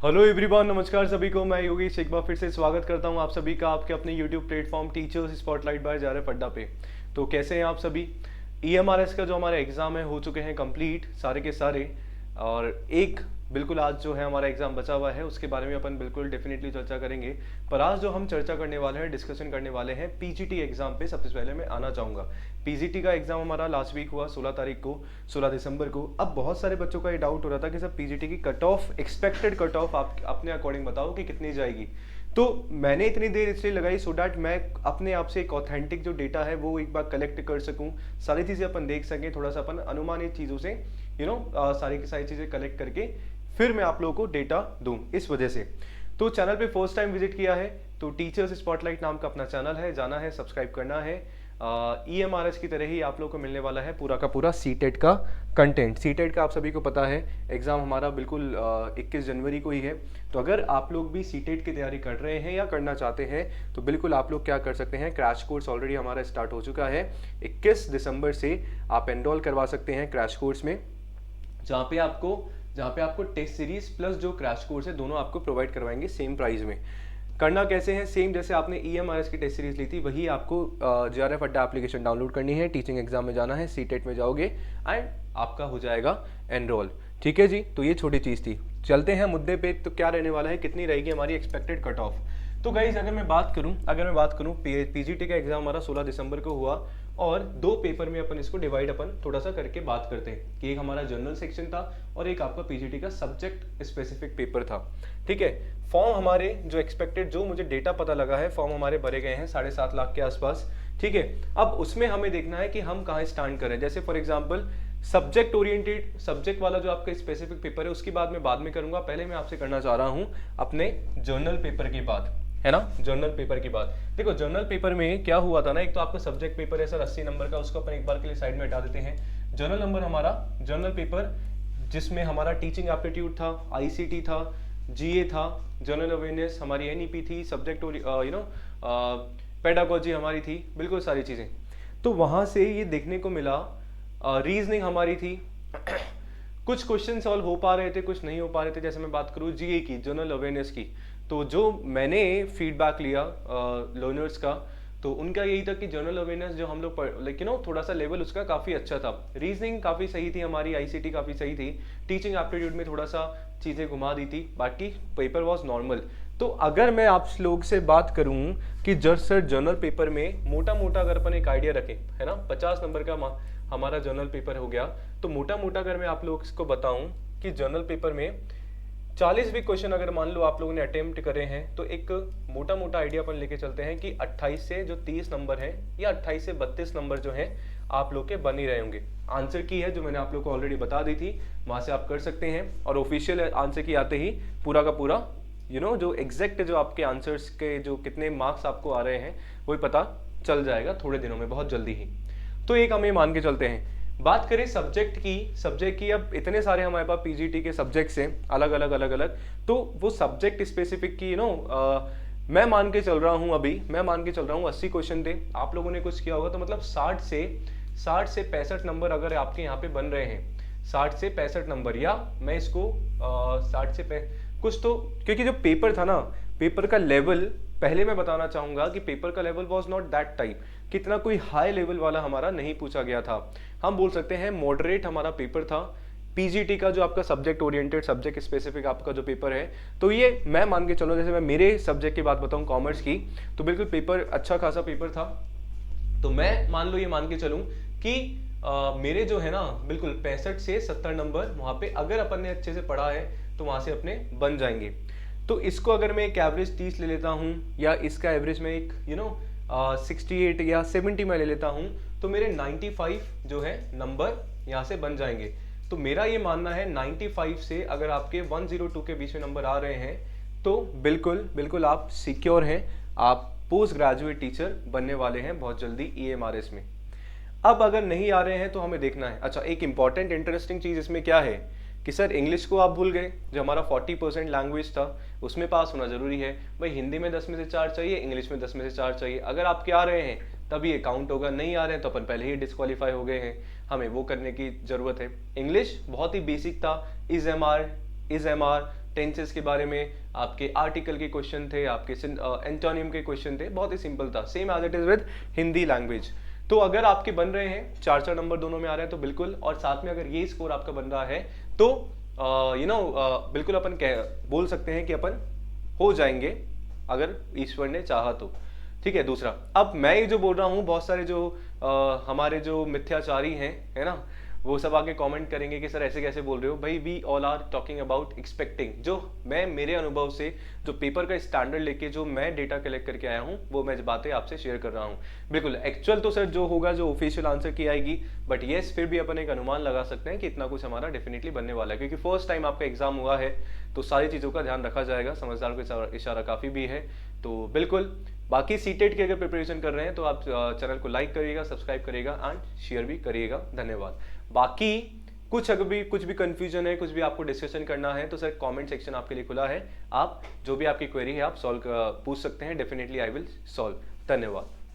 Hello everyone, नमस्कार सभी को। मैं योगेश एक बार फिर से स्वागत करता हूं आप सभी का आपके अपने YouTube platform teachers spotlight by जा रहे पड्डा पे। तो कैसे हैं आप सभी? ईएमआरएस का जो हमारे एग्ज़ाम है हो चुके हैं कंप्लीट सारे के सारे। और एक बिल्कुल आज जो है हमारा एग्ज़ाम बचा हुआ है, उसके बारे में अपन बिल्कुल डेफिनेटली चर्चा करेंगे। पर आज जो हम चर्चा करने वाले हैं, डिस्कशन करने वाले हैं पीजीटी एग्ज़ाम पे। सबसे पहले मैं आना चाहूँगा, पीजीटी का एग्ज़ाम हमारा लास्ट वीक हुआ 16 तारीख को, 16 दिसंबर को। अब बहुत सारे बच्चों का ये डाउट हो रहा था कि सर पीजीटी की cut off, expected cut off आप अपने अकॉर्डिंग बताओ कि कितनी जाएगी। तो मैंने इतनी देर इसलिए लगाई सो डैट मैं अपने आप से एक ऑथेंटिक जो डेटा है वो एक बार कलेक्ट कर सकूं, सारी चीज़ें अपन देख सकें, थोड़ा सा अपन अनुमानित चीज़ों से सारी की सारी चीज़ें कलेक्ट करके फिर मैं आप लोगों को डेटा दूं। इस वजह से तो चैनल पे फर्स्ट टाइम विजिट किया है तो टीचर्स स्पॉटलाइट नाम का अपना चैनल है, जाना है, सब्सक्राइब करना है। ईएमआरएस की तरह ही आप लोगों को मिलने वाला है पूरा का पूरा सीटेट का कंटेंट। सीटेट का आप सभी को पता है एग्ज़ाम हमारा बिल्कुल 21 जनवरी को ही है। तो अगर आप लोग भी सीटेट की तैयारी कर रहे हैं या करना चाहते हैं तो बिल्कुल आप लोग क्या कर सकते हैं, क्रैश कोर्स ऑलरेडी हमारा स्टार्ट हो चुका है। 21 दिसंबर से आप एनरोल करवा सकते हैं क्रैश कोर्स में, जहाँ पे आपको टेस्ट सीरीज प्लस जो क्रैश कोर्स है दोनों आपको प्रोवाइड करवाएंगे सेम प्राइस में। करना कैसे है, सेम जैसे आपने ईएमआरएस की टेस्ट सीरीज ली थी वही आपको जेआरएफ अड्डा एप्लीकेशन डाउनलोड करनी है, टीचिंग एग्जाम में जाना है, सीटेट में जाओगे एंड आपका हो जाएगा एनरोल। ठीक है जी, तो ये छोटी चीज़ थी। चलते हैं मुद्दे पे, तो क्या रहने वाला है, कितनी रहेगी हमारी एक्सपेक्टेड कट ऑफ। तो गाइज अगर मैं बात करूं पीजीटी का एग्जाम हमारा 16 दिसंबर को हुआ और दो पेपर में अपन इसको डिवाइड अपन थोड़ा सा करके बात करते हैं कि एक हमारा जनरल सेक्शन था और एक आपका पीजीटी का सब्जेक्ट स्पेसिफिक पेपर था। ठीक है, फॉर्म हमारे जो एक्सपेक्टेड, जो मुझे डेटा पता लगा है, फॉर्म हमारे भरे गए हैं 7.5 लाख के आसपास। ठीक है, अब उसमें हमें देखना है कि हम कहाँ स्टैंड करें। जैसे for example subject oriented, subject वाला जो आपका स्पेसिफिक पेपर है उसकी बात मैं बाद में करूंगा। पहले मैं आपसे करना चाह रहा हूं अपने जर्नल पेपर की बात, है ना, जर्नल पेपर की बात। देखो जर्नल पेपर में क्या हुआ था ना, एक तो आपका सब्जेक्ट पेपर है सर 80 नंबर का, उसको अपन एक बार के लिए साइड में हटा देते हैं। जर्नल नंबर हमारा, जर्नल पेपर जिसमें हमारा टीचिंग एप्टीट्यूड था, आईसीटी था, जीए था, जनरल अवेयरनेस हमारी एनईपी थी, सब्जेक्ट पेडागोजी हमारी थी, बिल्कुल सारी चीज़ें। तो वहाँ से ये देखने को मिला, रीजनिंग हमारी थी कुछ क्वेश्चन सॉल्व हो पा रहे थे, कुछ नहीं हो पा रहे थे। जैसे मैं बात करूँ जीए की, जनरल अवेयरनेस की, तो जो मैंने फीडबैक लिया लर्नर्स का, तो उनका यही था कि जनरल अवेयरनेस जो हम लोग लेकिन थोड़ा सा लेवल उसका काफ़ी अच्छा था। रीजनिंग काफ़ी सही थी हमारी, आईसीटी काफ़ी सही थी, टीचिंग एप्टीट्यूड में थोड़ा सा चीज़ें घुमा दी थी, बाकी पेपर वॉज नॉर्मल। तो अगर मैं आप लोग से बात करूं कि सर जर्नल पेपर में मोटा मोटा अगर अपन एक आइडिया रखें, है ना, 50 नंबर का हमारा जर्नल पेपर हो गया, तो मोटा मोटा अगर मैं आप लोग को बताऊं कि जर्नल पेपर में 40 भी क्वेश्चन अगर मान लो आप लोगों ने अटेम्प्ट करे हैं, तो एक मोटा मोटा आइडिया अपन लेके चलते हैं कि 28 से जो 30 नंबर है या 28 से 32 नंबर जो है आप लोग के बन ही रहे होंगे। आंसर की है जो मैंने आप लोग को ऑलरेडी बता दी थी, वहां से आप कर सकते हैं। और ऑफिशियल आंसर की आते ही पूरा का पूरा जो एग्जैक्ट जो आपके आंसर्स के जो कितने मार्क्स आपको आ रहे हैं वही पता चल जाएगा थोड़े दिनों में, बहुत जल्दी ही। तो एक हम ये मान के चलते हैं। बात करें सब्जेक्ट की अब इतने सारे हमारे पास पीजीटी के सब्जेक्ट्स हैं अलग अलग, तो वो सब्जेक्ट स्पेसिफिक की मैं मान के चल रहा हूँ 80 क्वेश्चन थे। आप लोगों ने कुछ किया होगा तो मतलब 60 से 65 नंबर अगर आपके यहाँ पे बन रहे हैं, 60 से 65 नंबर, या मैं इसको 60 से कुछ तो, क्योंकि जो पेपर था ना, पेपर का लेवल पहले मैं बताना चाहूंगा कि पेपर का level was not that type, कितना कोई हाई लेवल वाला हमारा नहीं पूछा गया था। हम बोल सकते हैं मॉडरेट हमारा पेपर था पीजीटी का, जो आपका सब्जेक्ट ओरिएंटेड, सब्जेक्ट स्पेसिफिक आपका जो पेपर है। तो ये मैं मान के चलो, जैसे मैं मेरे सब्जेक्ट की बात बताऊं कॉमर्स की, तो बिल्कुल पेपर अच्छा खासा पेपर था। तो मैं मान लो ये मान के चलूं कि मेरे जो है ना बिल्कुल 65 से 70 नंबर वहां पे अगर अपन ने अच्छे से पढ़ा है तो वहां से अपने बन जाएंगे। तो इसको अगर मैं एक एवरेज 30 ले लेता हूँ, या इसका एवरेज में एक 68 या 70 में ले लेता हूँ, तो मेरे 95 जो है नंबर यहाँ से बन जाएंगे। तो मेरा ये मानना है 95 से अगर आपके 102 के बीच में नंबर आ रहे हैं तो बिल्कुल आप सिक्योर हैं, आप पोस्ट ग्रेजुएट टीचर बनने वाले हैं बहुत जल्दी ईएमआरएस में। अब अगर नहीं आ रहे हैं तो हमें देखना है, अच्छा एक इंपॉर्टेंट इंटरेस्टिंग चीज इसमें क्या है कि सर इंग्लिश को आप भूल गए, जो हमारा 40% लैंग्वेज था उसमें पास होना जरूरी है। भाई हिंदी में 10 में से 4 चाहिए, इंग्लिश में 10 में से 4 चाहिए। अगर आपके आ रहे हैं तभी ये काउंट होगा, नहीं आ रहे हैं तो अपन पहले ही डिस्क्वालीफाई हो गए हैं, हमें वो करने की जरूरत है। इंग्लिश बहुत ही बेसिक था, इज एम आर टेंसेस के बारे में, आपके आर्टिकल के क्वेश्चन थे, आपके एंटोनिम के क्वेश्चन थे, बहुत ही सिंपल था, same as it is with Hindi language. तो अगर आपके बन रहे हैं 4-4 नंबर दोनों में आ रहे हैं तो बिल्कुल, और साथ में अगर ये स्कोर आपका बन रहा है तो बिल्कुल अपन बोल सकते हैं कि अपन हो जाएंगे अगर ईश्वर ने चाहा तो। ठीक है। दूसरा, अब मैं ये जो बोल रहा हूँ, बहुत सारे जो हमारे जो मिथ्याचारी हैं, है ना, वो सब आके कमेंट करेंगे कि सर ऐसे कैसे बोल रहे हो भाई। We all are talking about expecting. जो मैं मेरे अनुभव से जो पेपर का स्टैंडर्ड लेके जो मैं डेटा कलेक्ट करके आया हूँ वो मैं बातें आपसे शेयर कर रहा हूँ। बिल्कुल एक्चुअल तो सर जो होगा, जो ऑफिशियल आंसर की आएगी, बट येस फिर भी अपन एक अनुमान लगा सकते हैं कि इतना कुछ हमारा डेफिनेटली बनने वाला है, क्योंकि फर्स्ट टाइम आपका एग्जाम हुआ है तो सारी चीज़ों का ध्यान रखा जाएगा। समझदार को इशारा काफ़ी भी है। तो बिल्कुल, बाकी सीटेट की अगर प्रिपरेशन कर रहे हैं तो आप चैनल को लाइक करिएगा, सब्सक्राइब करिएगा एंड शेयर भी करिएगा। धन्यवाद। बाकी कुछ भी कंफ्यूजन है, कुछ भी आपको डिस्कशन करना है तो सर कमेंट सेक्शन आपके लिए खुला है। आप जो भी आपकी क्वेरी है आप पूछ सकते हैं, डेफिनेटली आई विल सॉल्व। धन्यवाद।